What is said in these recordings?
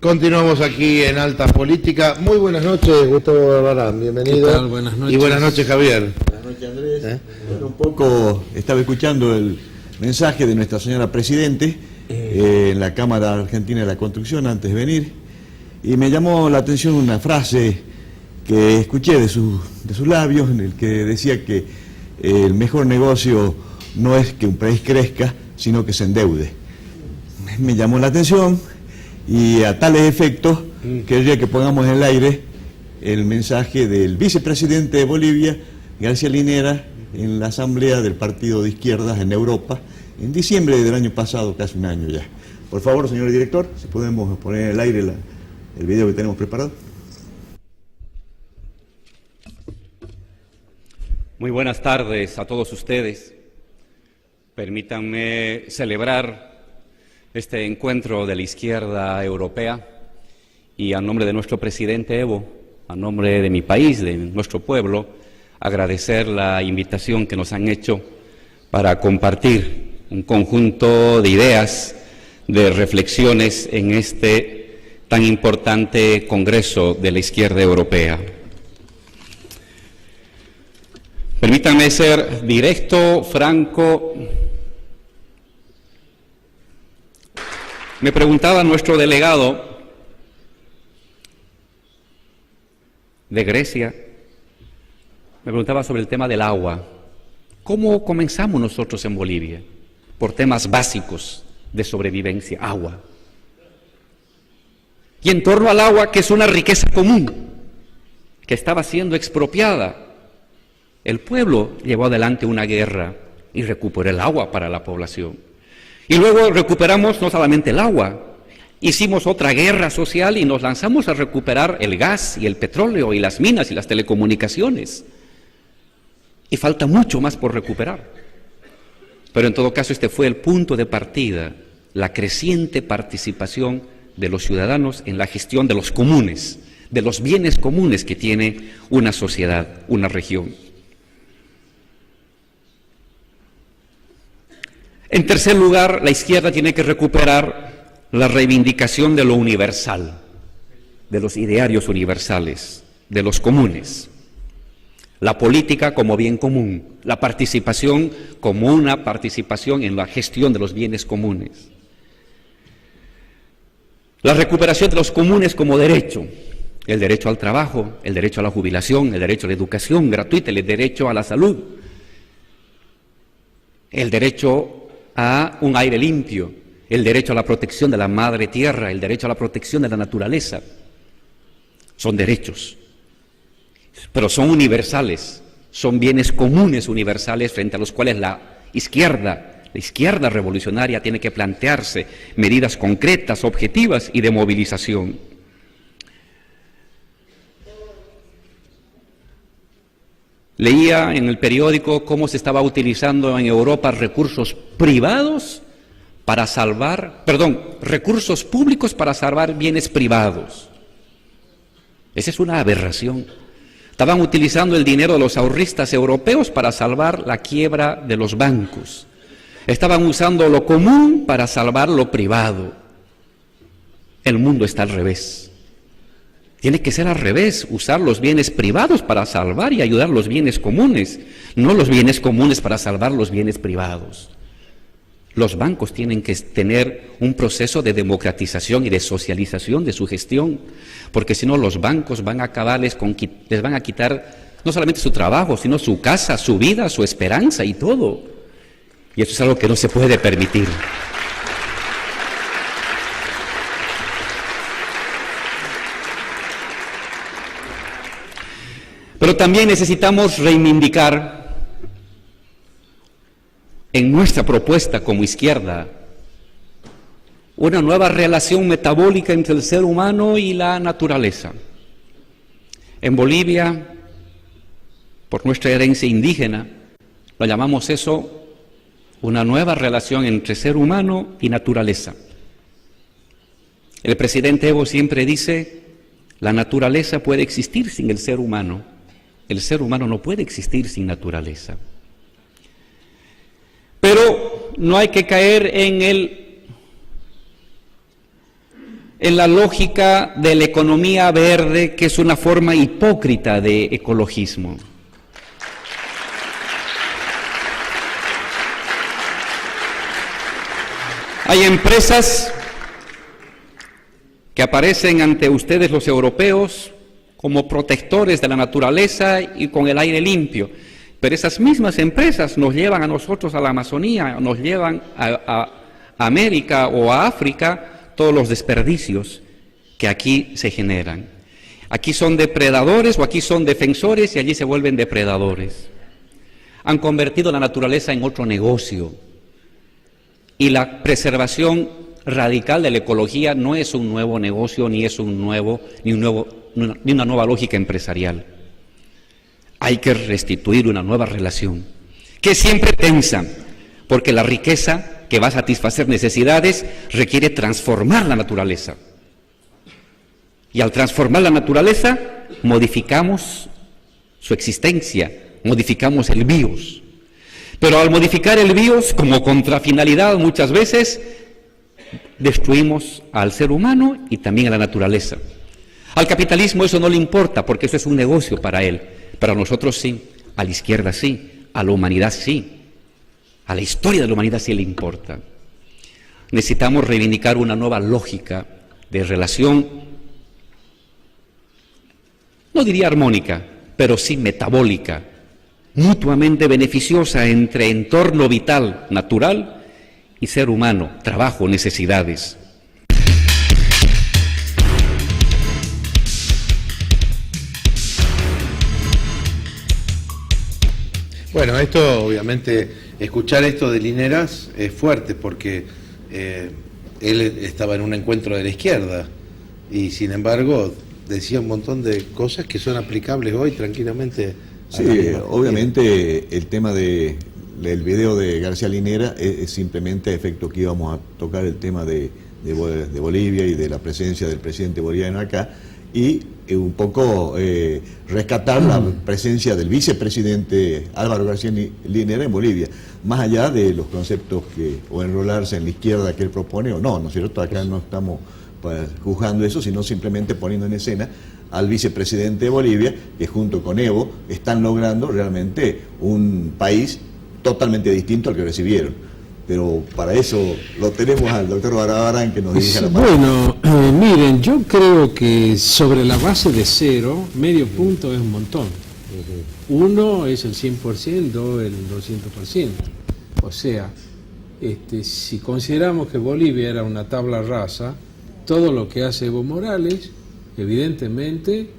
Continuamos aquí en Alta Política. Muy buenas noches, Gustavo Barbarán, bienvenido. ¿Qué tal? Buenas noches. Y buenas noches, Javier. Buenas noches, Andrés. Bueno, un poco estaba escuchando el mensaje de nuestra señora Presidente en la Cámara Argentina de la Construcción antes de venir, y me llamó la atención una frase que escuché de sus labios, en el que decía que el mejor negocio no es que un país crezca, sino que se endeude. Me llamó la atención, y a tales efectos querría que pongamos en el aire el mensaje del vicepresidente de Bolivia, García Linera, en la asamblea del partido de izquierdas en Europa, en diciembre del año pasado, casi un año ya. Por favor, señor director, si podemos poner en el aire el video que tenemos preparado. Muy buenas tardes a todos ustedes. Permítanme celebrar este encuentro de la izquierda europea y a nombre de nuestro presidente Evo, a nombre de mi país, de nuestro pueblo, agradecer la invitación que nos han hecho para compartir un conjunto de ideas, de reflexiones en este tan importante Congreso de la Izquierda Europea. Permítanme ser directo, franco. Me preguntaba nuestro delegado de Grecia, me preguntaba sobre el tema del agua. ¿Cómo comenzamos nosotros en Bolivia? Por temas básicos de sobrevivencia, agua. Y en torno al agua, que es una riqueza común, que estaba siendo expropiada, el pueblo llevó adelante una guerra y recuperó el agua para la población. Y luego recuperamos no solamente el agua, hicimos otra guerra social y nos lanzamos a recuperar el gas y el petróleo y las minas y las telecomunicaciones. Y falta mucho más por recuperar. Pero en todo caso este fue el punto de partida, la creciente participación de los ciudadanos en la gestión de los comunes, de los bienes comunes que tiene una sociedad, una región. En tercer lugar, la izquierda tiene que recuperar la reivindicación de lo universal, de los idearios universales, de los comunes. La política como bien común, la participación como una participación en la gestión de los bienes comunes. La recuperación de los comunes como derecho, el derecho al trabajo, el derecho a la jubilación, el derecho a la educación gratuita, el derecho a la salud, el derecho a un aire limpio, el derecho a la protección de la madre tierra, el derecho a la protección de la naturaleza. Son derechos, pero son universales, son bienes comunes universales frente a los cuales la izquierda revolucionaria tiene que plantearse medidas concretas, objetivas y de movilización. Leía en el periódico cómo se estaba utilizando en Europa recursos privados para salvar, recursos públicos para salvar bienes privados. Esa es una aberración. Estaban utilizando el dinero de los ahorristas europeos para salvar la quiebra de los bancos. Estaban usando lo común para salvar lo privado. El mundo está al revés. Tiene que ser al revés, usar los bienes privados para salvar y ayudar los bienes comunes, no los bienes comunes para salvar los bienes privados. Los bancos tienen que tener un proceso de democratización y de socialización de su gestión, porque si no los bancos van a acabarles les van a quitar no solamente su trabajo, sino su casa, su vida, su esperanza y todo. Y eso es algo que no se puede permitir. Pero también necesitamos reivindicar en nuestra propuesta como izquierda una nueva relación metabólica entre el ser humano y la naturaleza. En Bolivia, por nuestra herencia indígena, lo llamamos eso una nueva relación entre ser humano y naturaleza. El presidente Evo siempre dice, la naturaleza puede existir sin el ser humano. El ser humano no puede existir sin naturaleza. Pero no hay que caer en el en la lógica de la economía verde, que es una forma hipócrita de ecologismo. Hay empresas que aparecen ante ustedes los europeos como protectores de la naturaleza y con el aire limpio, pero esas mismas empresas nos llevan a nosotros a la Amazonía, nos llevan a América o a África todos los desperdicios que aquí se generan. Aquí son depredadores o aquí son defensores y allí se vuelven depredadores. Han convertido la naturaleza en otro negocio. Y la preservación radical de la ecología no es un nuevo negocio ni una nueva lógica empresarial. Hay que restituir una nueva relación, que es siempre tensa, porque la riqueza que va a satisfacer necesidades requiere transformar la naturaleza. Y al transformar la naturaleza, modificamos su existencia, modificamos el bios. Pero al modificar el bios, como contrafinalidad muchas veces, destruimos al ser humano y también a la naturaleza. Al capitalismo eso no le importa, porque eso es un negocio para él. Pero a nosotros sí, a la izquierda sí, a la humanidad sí, a la historia de la humanidad sí le importa. Necesitamos reivindicar una nueva lógica de relación, no diría armónica, pero sí metabólica, mutuamente beneficiosa entre entorno vital, natural, y ser humano, trabajo, necesidades. Bueno, esto obviamente, escuchar esto de Linares es fuerte porque él estaba en un encuentro de la izquierda y sin embargo decía un montón de cosas que son aplicables hoy tranquilamente. Sí, obviamente el tema del video de García Linera es simplemente a efecto que íbamos a tocar el tema de Bolivia y de la presencia del presidente boliviano acá y un poco rescatar la presencia del vicepresidente Álvaro García Linera en Bolivia, más allá de los conceptos o enrolarse en la izquierda que él propone o no, ¿no es cierto? Acá no estamos juzgando eso, sino simplemente poniendo en escena al vicepresidente de Bolivia, que junto con Evo están logrando realmente un país totalmente distinto al que recibieron. Pero para eso lo tenemos al doctor Barbarán que nos dirija la palabra. Bueno, miren, yo creo que sobre la base de 0, medio punto es un montón. 1 es el 100%, 2 el 200%. O sea, si consideramos que Bolivia era una tabla rasa, todo lo que hace Evo Morales, evidentemente,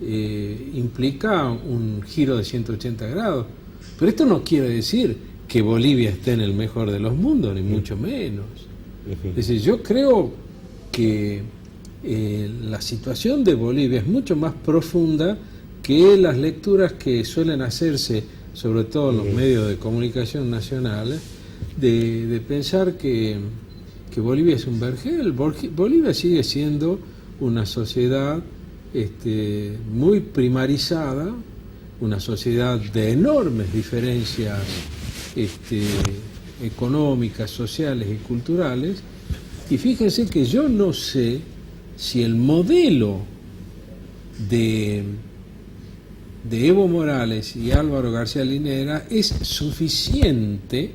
implica un giro de 180 grados. Pero esto no quiere decir que Bolivia esté en el mejor de los mundos, ni mucho menos. Es decir, yo creo que la situación de Bolivia es mucho más profunda que las lecturas que suelen hacerse, sobre todo en los medios de comunicación nacionales, de pensar que Bolivia es un vergel. Bolivia sigue siendo una sociedad muy primarizada, una sociedad de enormes diferencias económicas, sociales y culturales, y fíjense que yo no sé si el modelo de Evo Morales y Álvaro García Linera es suficiente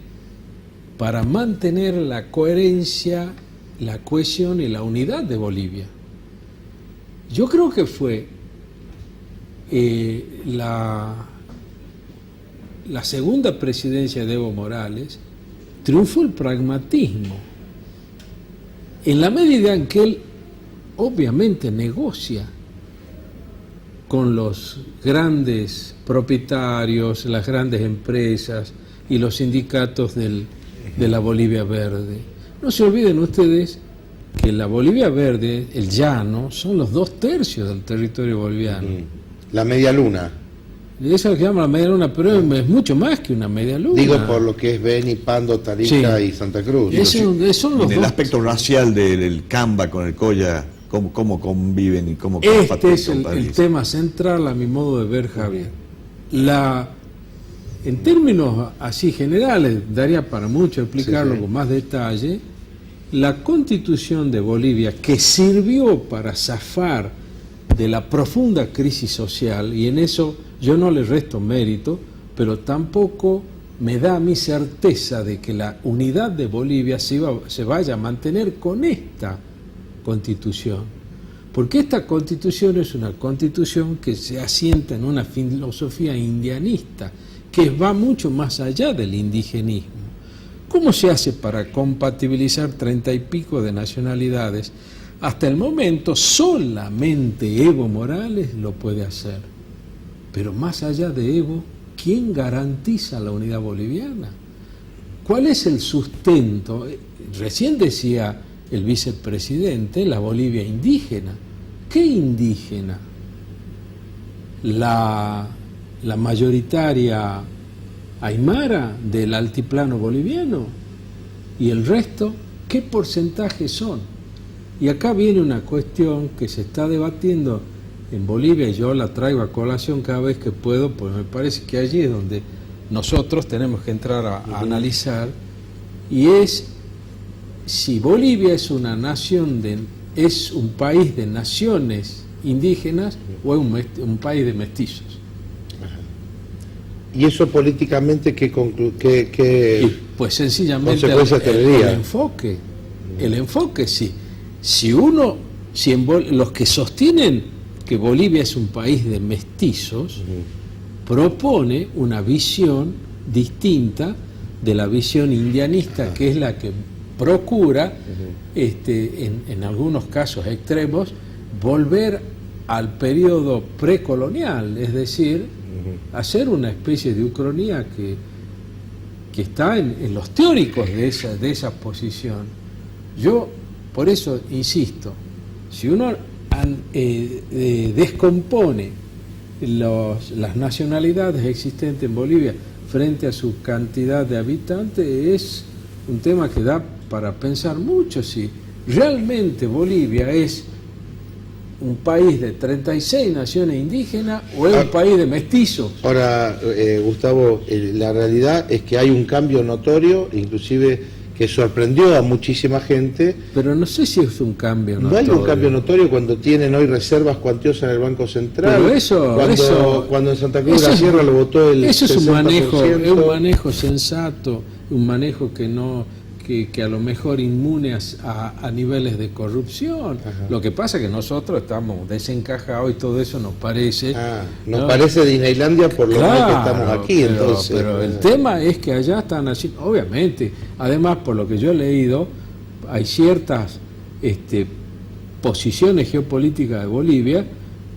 para mantener la coherencia, la cohesión y la unidad de Bolivia. Yo creo que fue la segunda presidencia de Evo Morales, triunfó el pragmatismo, en la medida en que él obviamente negocia con los grandes propietarios, las grandes empresas y los sindicatos de la Bolivia Verde. No se olviden ustedes que la Bolivia Verde, el llano, son los 2/3 del territorio boliviano. La media luna. Eso es lo que llama la media luna, pero es mucho más que una media luna. Digo por lo que es Beni, Pando, Tarija y Santa Cruz. Son los en el dos. aspecto racial del Camba con el Colla, cómo conviven y cómo Este es el tema central a mi modo de ver, Javier. En términos así generales, daría para mucho explicarlo con más detalle, la Constitución de Bolivia, que sirvió para zafar de la profunda crisis social, y en eso yo no le resto mérito, pero tampoco me da a mí certeza de que la unidad de Bolivia se vaya a mantener con esta Constitución. Porque esta Constitución es una Constitución que se asienta en una filosofía indianista, que va mucho más allá del indigenismo. ¿Cómo se hace para compatibilizar 30 y pico de nacionalidades? Hasta el momento solamente Evo Morales lo puede hacer. Pero más allá de Evo, ¿quién garantiza la unidad boliviana? ¿Cuál es el sustento? Recién decía el vicepresidente, la Bolivia indígena. ¿Qué indígena? La mayoritaria aymara del altiplano boliviano. ¿Y el resto? ¿Qué porcentaje son? Y acá viene una cuestión que se está debatiendo en Bolivia, y yo la traigo a colación cada vez que puedo, pues me parece que allí es donde nosotros tenemos que entrar a analizar, y es si Bolivia es una nación es un país de naciones indígenas o es un país de mestizos. ¿Y eso políticamente qué pues sencillamente consecuencias tendría? El enfoque sí. Los que sostienen que Bolivia es un país de mestizos, propone una visión distinta de la visión indianista, que es la que procura, en algunos casos extremos, volver al periodo precolonial, es decir, hacer una especie de ucronía que está en los teóricos de esa posición. Yo, por eso insisto, si uno descompone las nacionalidades existentes en Bolivia frente a su cantidad de habitantes, es un tema que da para pensar mucho si realmente Bolivia es un país de 36 naciones indígenas o es un país de mestizos. Ahora, Gustavo, la realidad es que hay un cambio notorio, inclusive que sorprendió a muchísima gente. Pero no sé si es un cambio notorio. No hay un cambio notorio cuando tienen hoy reservas cuantiosas en el Banco Central. Pero cuando en Santa Cruz de la Sierra lo votó el 60%. Eso es un manejo sensato, un manejo que a lo mejor inmune a niveles de corrupción. Ajá. Lo que pasa es que nosotros estamos desencajados y todo eso nos parece... nos parece Disneylandia por lo mal que estamos aquí. Pero el tema es que allá están haciendo... Obviamente, además, por lo que yo he leído, hay ciertas posiciones geopolíticas de Bolivia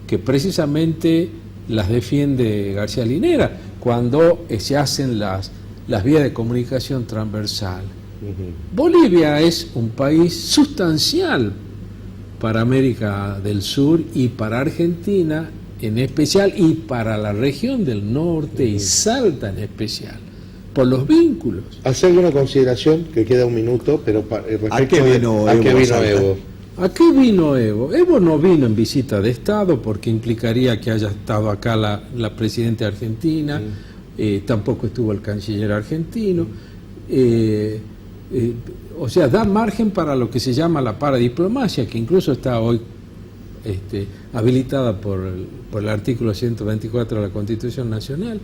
que precisamente las defiende García Linera cuando se hacen las vías de comunicación transversal. Bolivia es un país sustancial para América del Sur y para Argentina en especial y para la región del norte y Salta en especial, por los vínculos. ¿Hace alguna consideración? Que queda un minuto, pero ¿A qué vino Evo? ¿A qué vino Evo? Evo no vino en visita de Estado porque implicaría que haya estado acá la presidenta argentina, tampoco estuvo el canciller argentino. O sea, da margen para lo que se llama la paradiplomacia, que incluso está hoy habilitada por el artículo 124 de la Constitución Nacional.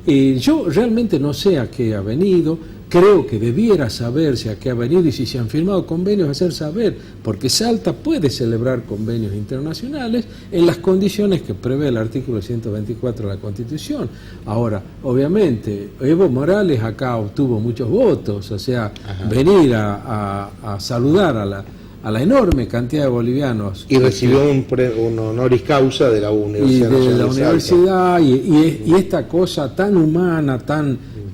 Yo realmente no sé a qué ha venido, creo que debiera saberse a qué ha venido y si se han firmado convenios, hacer saber, porque Salta puede celebrar convenios internacionales en las condiciones que prevé el artículo 124 de la Constitución. Ahora, obviamente, Evo Morales acá obtuvo muchos votos, o sea, venir a saludar a la enorme cantidad de bolivianos. Y recibió un honoris causa de la Universidad Nacional. Y de la universidad, y esta cosa tan humana,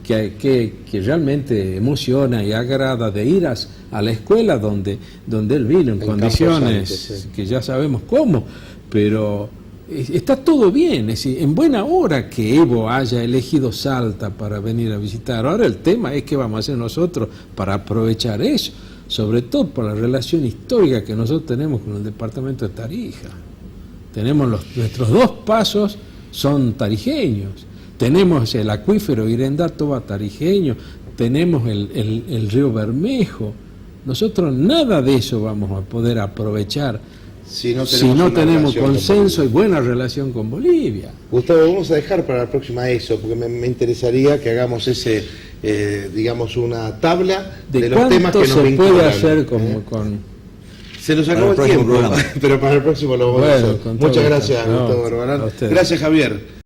que realmente emociona y agrada de ir a la escuela donde él vino en condiciones Santos, que ya sabemos cómo, pero está todo bien, es decir, en buena hora que Evo haya elegido Salta para venir a visitar. Ahora el tema es qué vamos a hacer nosotros para aprovechar eso, sobre todo por la relación histórica que nosotros tenemos con el departamento de Tarija. Nuestros dos pasos son tarijeños. Tenemos el acuífero Irendá Toba tarijeño, tenemos el río Bermejo, Nosotros nada de eso vamos a poder aprovechar Si no si no una tenemos relación con consenso y Bolivia. buena relación con Bolivia. Gustavo, vamos a dejar para la próxima eso, porque me interesaría que hagamos ese, digamos, una tabla de los temas que nos se vinculan. puede hacer con Se nos Para acabó el el próximo tiempo, programa. pero para el próximo lo vamos a Bueno, hacer. con todo Muchas gusto. gracias, No, Gustavo Barbarán. a ustedes. Gracias, Javier.